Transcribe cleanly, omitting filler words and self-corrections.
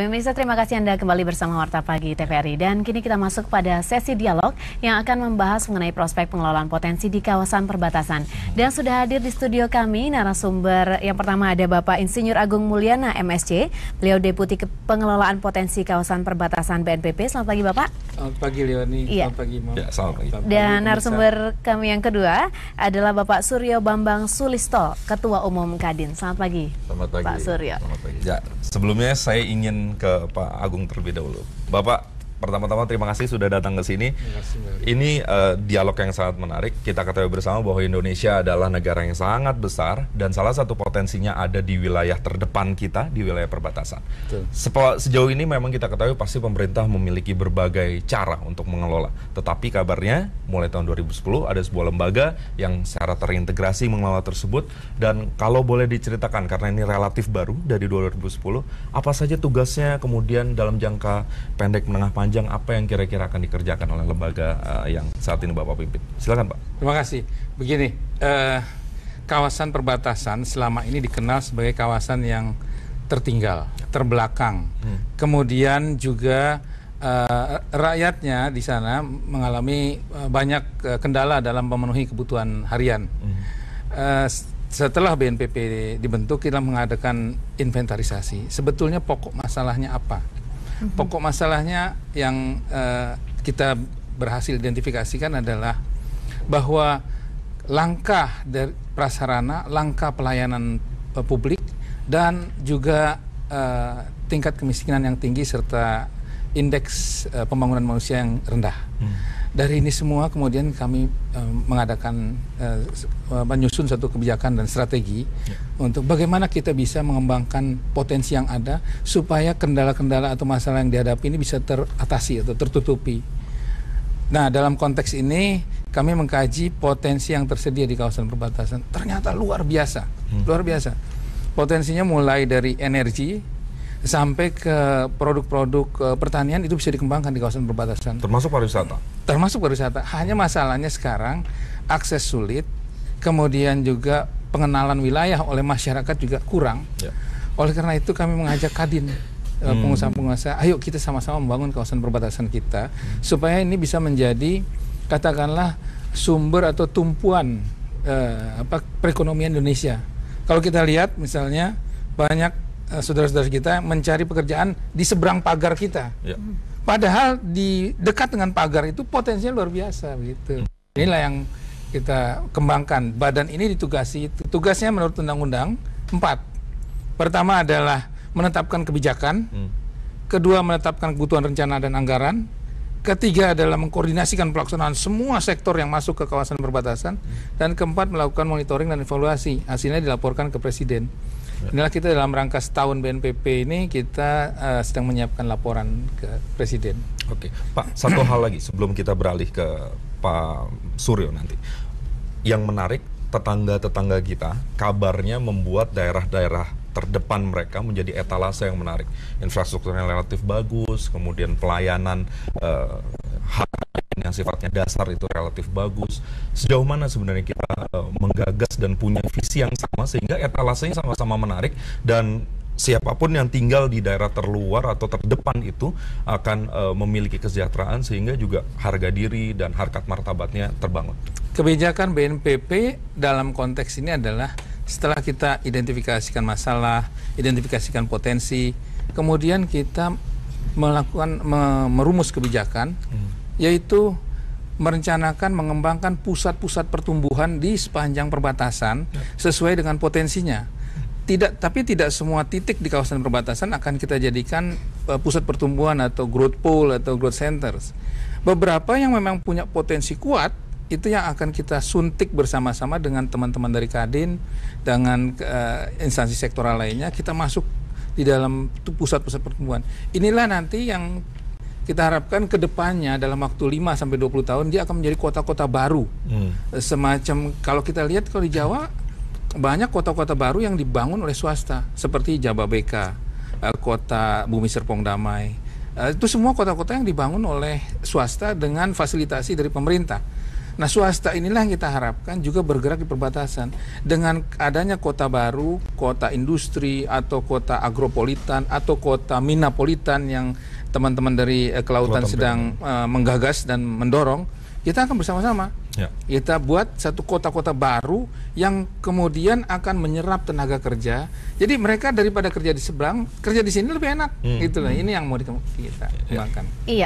pemirsa, terima kasih Anda kembali bersama Warta Pagi TVRI. Dan kini kita masuk pada sesi dialog yang akan membahas mengenai prospek pengelolaan potensi di kawasan perbatasan. Dan sudah hadir di studio kami narasumber yang pertama ada Bapak Insinyur Agung Mulyana, MSc. Beliau Deputi Pengelolaan Potensi Kawasan Perbatasan BNPB. Selamat pagi Bapak. Selamat pagi Leoni. Iya. Selamat pagi Mam. Ya, selamat pagi. Dan narasumber kami yang kedua adalah Bapak Suryo Bambang Sulisto, Ketua Umum Kadin. Selamat pagi. Selamat pagi. Pak Suryo. Selamat pagi. Ya, sebelumnya saya ingin ke Pak Agung terlebih dahulu. Bapak, pertama-tama terima kasih sudah datang ke sini. Ini dialog yang sangat menarik. Kita ketahui bersama bahwa Indonesia adalah negara yang sangat besar dan salah satu potensinya ada di wilayah terdepan kita, di wilayah perbatasan. Sejauh ini memang kita ketahui pasti pemerintah memiliki berbagai cara untuk mengelola. Tetapi kabarnya mulai tahun 2010 ada sebuah lembaga yang secara terintegrasi mengelola tersebut. Dan kalau boleh diceritakan, karena ini relatif baru dari 2010, apa saja tugasnya kemudian dalam jangka pendek, menengah, panjang, apa yang kira-kira akan dikerjakan oleh lembaga yang saat ini Bapak pimpin? Silakan Pak. Terima kasih. Begini, kawasan perbatasan selama ini dikenal sebagai kawasan yang tertinggal, terbelakang. Kemudian juga rakyatnya di sana mengalami banyak kendala dalam memenuhi kebutuhan harian. Setelah BNPB dibentuk, kita mengadakan inventarisasi. Sebetulnya pokok masalahnya apa? Pokok masalahnya yang kita berhasil identifikasikan adalah bahwa langkah dari prasarana, langkah pelayanan publik, dan juga tingkat kemiskinan yang tinggi serta indeks pembangunan manusia yang rendah. Dari ini semua kemudian kami mengadakan menyusun satu kebijakan dan strategi untuk bagaimana kita bisa mengembangkan potensi yang ada supaya kendala-kendala atau masalah yang dihadapi ini bisa teratasi atau tertutupi. Nah, dalam konteks ini kami mengkaji potensi yang tersedia di kawasan perbatasan. Ternyata luar biasa, luar biasa. Potensinya mulai dari energi sampai ke produk-produk pertanian itu bisa dikembangkan di kawasan perbatasan. Termasuk pariwisata? Termasuk pariwisata. Hanya masalahnya sekarang akses sulit, kemudian juga pengenalan wilayah oleh masyarakat juga kurang. Oleh karena itu kami mengajak Kadin, pengusaha-pengusaha, ayo kita sama-sama membangun kawasan perbatasan kita, supaya ini bisa menjadi, katakanlah, sumber atau tumpuan perekonomian Indonesia. Kalau kita lihat misalnya banyak saudara-saudara kita mencari pekerjaan di seberang pagar kita, padahal di dekat dengan pagar itu potensinya luar biasa begitu. Inilah yang kita kembangkan. Badan ini ditugasi, tugasnya menurut Undang-Undang 4. Pertama adalah menetapkan kebijakan, kedua menetapkan kebutuhan rencana dan anggaran, ketiga adalah mengkoordinasikan pelaksanaan semua sektor yang masuk ke kawasan perbatasan, dan keempat melakukan monitoring dan evaluasi. Hasilnya dilaporkan ke Presiden. Inilah kita dalam rangka setahun BNPB ini kita sedang menyiapkan laporan ke Presiden. Oke, Pak, satu hal lagi sebelum kita beralih ke Pak Suryo nanti. Yang menarik, tetangga-tetangga kita kabarnya membuat daerah-daerah terdepan mereka menjadi etalase yang menarik. Infrastrukturnya relatif bagus, kemudian pelayanan yang sifatnya dasar itu relatif bagus. Sejauh mana sebenarnya kita menggagas dan punya visi yang sama sehingga etalasenya sama-sama menarik dan siapapun yang tinggal di daerah terluar atau terdepan itu akan memiliki kesejahteraan sehingga juga harga diri dan harkat martabatnya terbangun. Kebijakan BNPB dalam konteks ini adalah setelah kita identifikasikan masalah, identifikasikan potensi, kemudian kita melakukan merumus kebijakan, yaitu merencanakan mengembangkan pusat-pusat pertumbuhan di sepanjang perbatasan sesuai dengan potensinya. Tapi tidak semua titik di kawasan perbatasan akan kita jadikan pusat pertumbuhan atau growth pool atau growth centers. Beberapa yang memang punya potensi kuat itu yang akan kita suntik bersama-sama dengan teman-teman dari Kadin, dengan instansi sektoral lainnya, kita masuk di dalam pusat-pusat pertumbuhan. Inilah nanti yang kita harapkan ke depannya dalam waktu 5-20 tahun dia akan menjadi kota-kota baru. Semacam kalau kita lihat kalau di Jawa banyak kota-kota baru yang dibangun oleh swasta seperti Jababeka, kota Bumi Serpong Damai. Itu semua kota-kota yang dibangun oleh swasta dengan fasilitasi dari pemerintah. Nah, swasta inilah yang kita harapkan juga bergerak di perbatasan. Dengan adanya kota baru, kota industri, atau kota agropolitan, atau kota minapolitan yang teman-teman dari kelautan sedang menggagas dan mendorong, kita akan bersama-sama. Kita buat satu kota-kota baru yang kemudian akan menyerap tenaga kerja. Jadi mereka daripada kerja di seberang, kerja di sini lebih enak. Itulah ini yang mau kita kembangkan. Iya.